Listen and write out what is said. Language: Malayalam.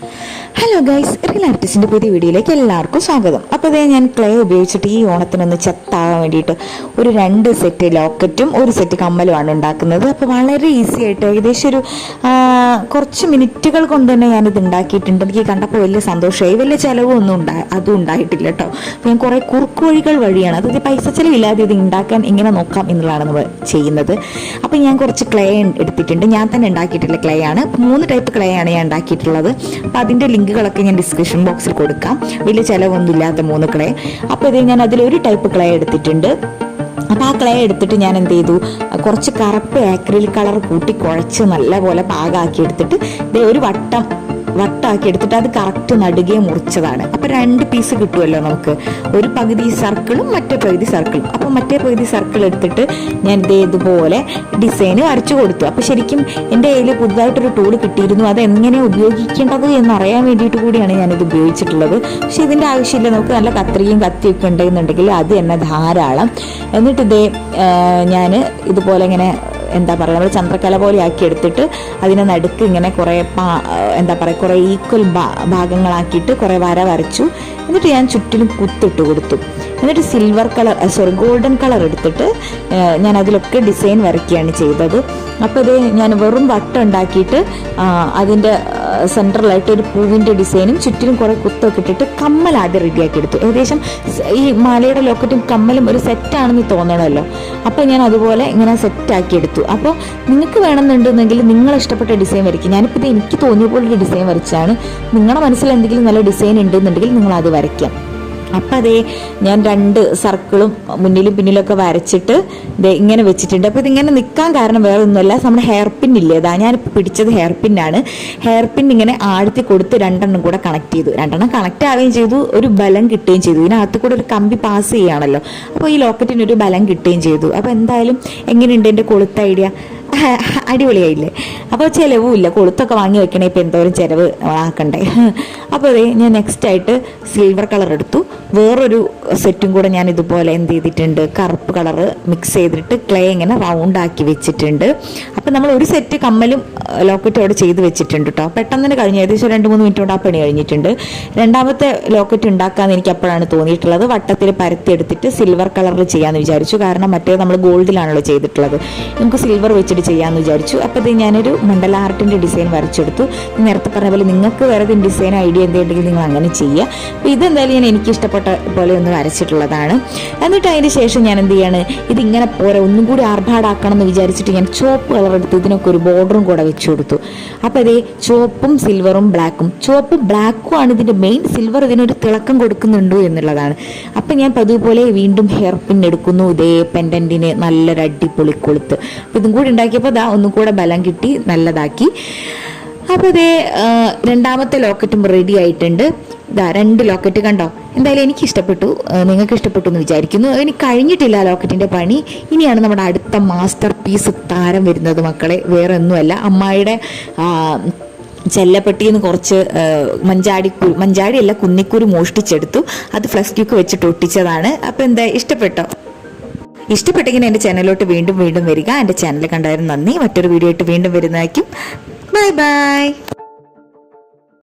ഹലോ ഗൈസ്, റിയൽ ആർട്ടിസ്റ്റിൻ്റെ പുതിയ വീഡിയോയിലേക്ക് എല്ലാവർക്കും സ്വാഗതം. അപ്പോൾ ഇതേ ഞാൻ ക്ലേ ഉപയോഗിച്ചിട്ട് ഈ ഓണത്തിനൊന്ന് ചെത്താകാൻ വേണ്ടിയിട്ട് ഒരു 2 സെറ്റ് ലോക്കറ്റും ഒരു സെറ്റ് കമ്മലുമാണ് ഉണ്ടാക്കുന്നത്. അപ്പോൾ വളരെ ഈസി ആയിട്ട് ഏകദേശം ഒരു കുറച്ച് മിനിറ്റുകൾ കൊണ്ട് തന്നെ ഞാനിത് ഉണ്ടാക്കിയിട്ടുണ്ട്. എനിക്ക് കണ്ടപ്പോൾ വലിയ സന്തോഷമായി. വലിയ ചിലവൊന്നും അതും ഉണ്ടായിട്ടില്ല കേട്ടോ. അപ്പോൾ ഞാൻ കുറേ കുറുക്ക് വഴികൾ വഴിയാണ്, അതായത് പൈസ ചിലവില്ലാതെ ഇത് ഉണ്ടാക്കാൻ എങ്ങനെ നോക്കാം എന്നുള്ളതാണ് നമ്മൾ ചെയ്യുന്നത്. അപ്പോൾ ഞാൻ കുറച്ച് ക്ലേ എടുത്തിട്ടുണ്ട്. ഞാൻ തന്നെ ഉണ്ടാക്കിയിട്ടുള്ള ക്ലേ ആണ്. 3 ടൈപ്പ് ക്ലേ ആണ് ഞാൻ ഉണ്ടാക്കിയിട്ടുള്ളത്. അപ്പോൾ അതിൻ്റെ ലിങ്കുകളൊക്കെ ഞാൻ ഡിസ്ക്രിപ്ഷൻ ബോക്സിൽ കൊടുക്കാം. വലിയ ചിലവൊന്നും ഇല്ലാത്ത 3 ക്ലേ. അപ്പോൾ ഇത് ഞാൻ അതിലൊരു ടൈപ്പ് ക്ലേ എടുത്തിട്ടുണ്ട്. അപ്പോൾ ആ ക്ലേ എടുത്തിട്ട് ഞാൻ എന്ത് ചെയ്തു, കുറച്ച് കറുപ്പ് ആക്രിലിക് കളർ കൂട്ടി കുഴച്ച് നല്ലപോലെ പാകമാക്കി എടുത്തിട്ട് ഒരു വട്ടാക്കി എടുത്തിട്ട് അത് കറക്റ്റ് നടുകെ മുറിച്ചതാണ്. അപ്പോൾ 2 പീസ് കിട്ടുമല്ലോ നമുക്ക്, ഒരു പകുതി സർക്കിളും മറ്റേ പകുതി സർക്കിളും. അപ്പോൾ മറ്റേ പകുതി സർക്കിൾ എടുത്തിട്ട് ഞാൻ ഇതുപോലെ ഡിസൈന് വരച്ചു കൊടുത്തു. അപ്പോൾ ശരിക്കും എൻ്റെ കയ്യിൽ പുതുതായിട്ടൊരു ടൂൾ കിട്ടിയിരുന്നു, അത് എങ്ങനെ ഉപയോഗിക്കേണ്ടത് എന്നറിയാൻ വേണ്ടിയിട്ട് കൂടിയാണ് ഞാനിത് ഉപയോഗിച്ചിട്ടുള്ളത്. പക്ഷെ ഇതിൻ്റെ ആവശ്യമില്ല, നമുക്ക് നല്ല കത്രികയും കത്തിയൊക്കെ ഉണ്ടെന്നുണ്ടെങ്കിൽ അത് തന്നെ ധാരാളം. എന്നിട്ട് ഞാൻ ഇതുപോലെ ഇങ്ങനെ എന്താ പറയുക, നമ്മൾ ചന്ദ്രക്കല പോലെ ആക്കി എടുത്തിട്ട് അതിനെ നടുക്ക് ഇങ്ങനെ കുറേ കുറേ ഈക്വൽ ഭാഗങ്ങളാക്കിയിട്ട് കുറേ വരച്ചു. എന്നിട്ട് ഞാൻ ചുറ്റിലും കുത്തിട്ട് കൊടുത്തു. എന്നിട്ട് ഗോൾഡൻ കളർ എടുത്തിട്ട് ഞാൻ അതിലൊക്കെ ഡിസൈൻ വരയ്ക്കുകയാണ് ചെയ്തത്. അപ്പോൾ ഇത് ഞാൻ വെറും വട്ടം ഉണ്ടാക്കിയിട്ട് അതിൻ്റെ സെൻട്രലായിട്ട് ഒരു പൂവിൻ്റെ ഡിസൈനും ചുറ്റിലും കുറേ കുത്തൊക്കെ ഇട്ടിട്ട് കമ്മൽ ആദ്യം റെഡിയാക്കി എടുത്തു. ഏകദേശം ഈ മാലയുടെ ലോക്കറ്റും കമ്മലും ഒരു സെറ്റാണെന്ന് തോന്നണമല്ലോ. അപ്പോൾ ഞാൻ അതുപോലെ ഇങ്ങനെ സെറ്റാക്കി എടുത്തു. അപ്പോൾ നിങ്ങൾക്ക് വേണമെന്നുണ്ടെങ്കിൽ നിങ്ങൾ ഇഷ്ടപ്പെട്ട ഡിസൈൻ വരയ്ക്കും. ഞാനിപ്പോൾ എനിക്ക് തോന്നിയ പോലൊരു ഡിസൈൻ വരച്ചാണ്. നിങ്ങളുടെ മനസ്സിൽ എന്തെങ്കിലും നല്ല ഡിസൈൻ ഉണ്ടെന്നുണ്ടെങ്കിൽ നിങ്ങൾ അത് വരയ്ക്കാം. അപ്പം ഞാൻ 2 സർക്കിളും മുന്നിലും പിന്നിലൊക്കെ വരച്ചിട്ട് ഇങ്ങനെ വെച്ചിട്ടുണ്ട്. അപ്പോൾ ഇതിങ്ങനെ നിൽക്കാൻ കാരണം വേറെ ഒന്നുമല്ല, നമ്മുടെ ഹെയർ പിൻ ഇല്ലേ, ഞാനിപ്പോൾ പിടിച്ചത് ഹെയർ പിന്നാണ്. ഹെയർ പിൻ ഇങ്ങനെ ആഴ്ത്തി കൊടുത്ത് 2 കൂടെ കണക്ട് ചെയ്തു. 2 കണക്ട് ആവുകയും ചെയ്തു, ഒരു ബലം കിട്ടുകയും ചെയ്തു. ഇതിനകത്ത് കൂടെ ഒരു കമ്പി പാസ് ചെയ്യുകയാണല്ലോ, അപ്പോൾ ഈ ലോക്കറ്റിന് ഒരു ബലം കിട്ടുകയും ചെയ്തു. അപ്പോൾ എന്തായാലും എങ്ങനെയുണ്ട് എൻ്റെ കൊളുത്ത ഐഡിയ? അടിപൊളിയായില്ലേ? അപ്പോൾ ചിലവുമില്ല, കൊളുത്തൊക്കെ വാങ്ങി വെക്കണേ, ഇപ്പോൾ എന്തോരം ചിലവ് ആക്കണ്ടേ. അപ്പോൾ ഞാൻ നെക്സ്റ്റ് ആയിട്ട് സിൽവർ കളർ എടുത്തു. വേറൊരു സെറ്റും കൂടെ ഞാൻ ഇതുപോലെ എന്ത് ചെയ്തിട്ടുണ്ട്, കറുപ്പ് കളറ് മിക്സ് ചെയ്തിട്ട് ക്ലേ ഇങ്ങനെ റൗണ്ടാക്കി വെച്ചിട്ടുണ്ട്. അപ്പോൾ നമ്മൾ ഒരു സെറ്റ് കമ്മലും ലോക്കറ്റും അവിടെ ചെയ്ത് വെച്ചിട്ടുണ്ട് കേട്ടോ. പെട്ടെന്ന് തന്നെ കഴിഞ്ഞു, ഏകദേശം 2-3 മിനിറ്റ് കൊണ്ട് ആ പണി കഴിഞ്ഞിട്ടുണ്ട്. 2ാമത്തെ ലോക്കറ്റ് ഉണ്ടാക്കാമെന്ന് എനിക്ക് അപ്പോഴാണ് തോന്നിയിട്ടുള്ളത്. വട്ടത്തിൽ പരത്തി എടുത്തിട്ട് സിൽവർ കളറിൽ ചെയ്യാമെന്ന് വിചാരിച്ചു. കാരണം മറ്റേ നമ്മൾ ഗോൾഡിലാണല്ലോ ചെയ്തിട്ടുള്ളത്, നമുക്ക് സിൽവർ വെച്ചിട്ട് ചെയ്യാമെന്ന് വിചാരിച്ചു. അപ്പോൾ ഞാനൊരു മണ്ഡല ആർട്ടിൻ്റെ ഡിസൈൻ വരച്ചെടുത്തു. നേരത്തെ പറഞ്ഞ പോലെ നിങ്ങൾക്ക് വേറെ ഡിസൈൻ ഐഡിയ എന്തെങ്കിലും നിങ്ങൾ അങ്ങനെ ചെയ്യുക. അപ്പോൾ ഇതെന്തായാലും എനിക്ക് ഇഷ്ടപ്പെട്ട പോലെ ഒന്ന് വരച്ചിട്ടുള്ളതാണ്. എന്നിട്ട് അതിന് ശേഷം ഞാൻ എന്ത് ചെയ്യാണ്, ഇതിങ്ങനെ പോരെ ഒന്നും കൂടി ആർഭാടാക്കണം എന്ന് വിചാരിച്ചിട്ട് ഞാൻ ചുവപ്പ് കളർ എടുത്ത് ഇതിനൊക്കെ ഒരു ബോർഡറും കൂടെ വെച്ച് കൊടുത്തു. അപ്പോൾ ചുവപ്പും സിൽവറും ബ്ലാക്കും, ചുവപ്പ് ബ്ലാക്കും ആണ് ഇതിൻ്റെ മെയിൻ, സിൽവർ ഇതിനൊരു തിളക്കം കൊടുക്കുന്നുണ്ടോ എന്നുള്ളതാണ്. അപ്പം ഞാൻ പതുപോലെ വീണ്ടും ഹെയർ പിൻ എടുക്കുന്നു. പെൻഡൻറ്റിന് നല്ലൊരു അടിപൊളി കൊളുത്ത്. അപ്പോൾ ഇതും കൂടി ഉണ്ടാക്കിയപ്പോൾ ഒന്നും കൂടെ ബലം കിട്ടി, നല്ലതാക്കി. അപ്പോൾ 2ാമത്തെ ലോക്കറ്റും റെഡി ആയിട്ടുണ്ട്. 2 ലോക്കറ്റ് കണ്ടോ. എന്തായാലും എനിക്ക് ഇഷ്ടപ്പെട്ടു, നിങ്ങൾക്ക് ഇഷ്ടപ്പെട്ടു എന്ന് വിചാരിക്കുന്നു. ഇനി കഴിഞ്ഞിട്ടില്ല ലോക്കറ്റിൻ്റെ പണി. ഇനിയാണ് നമ്മുടെ അടുത്ത മാസ്റ്റർ പീസ് താരം വരുന്നത് മക്കളെ. വേറെ ഒന്നുമല്ല, അമ്മായിയുടെ ചെല്ലപ്പെട്ടിന്ന് കുറച്ച് മഞ്ചാടിയല്ല കുന്നിക്കുരു മോഷ്ടിച്ചെടുത്തു. അത് ഫ്ലക്സ് ക്യൂക്ക് വെച്ചിട്ട് ഒട്ടിച്ചതാണ്. അപ്പോൾ ഇഷ്ടപ്പെട്ടെങ്കിൽ എൻ്റെ ചാനലിലോട്ട് വീണ്ടും വരിക. എൻ്റെ ചാനൽ കണ്ടായിരുന്നു നന്ദി. മറ്റൊരു വീഡിയോ ആയിട്ട് വീണ്ടും വരുന്നതായിരിക്കും. Bye bye.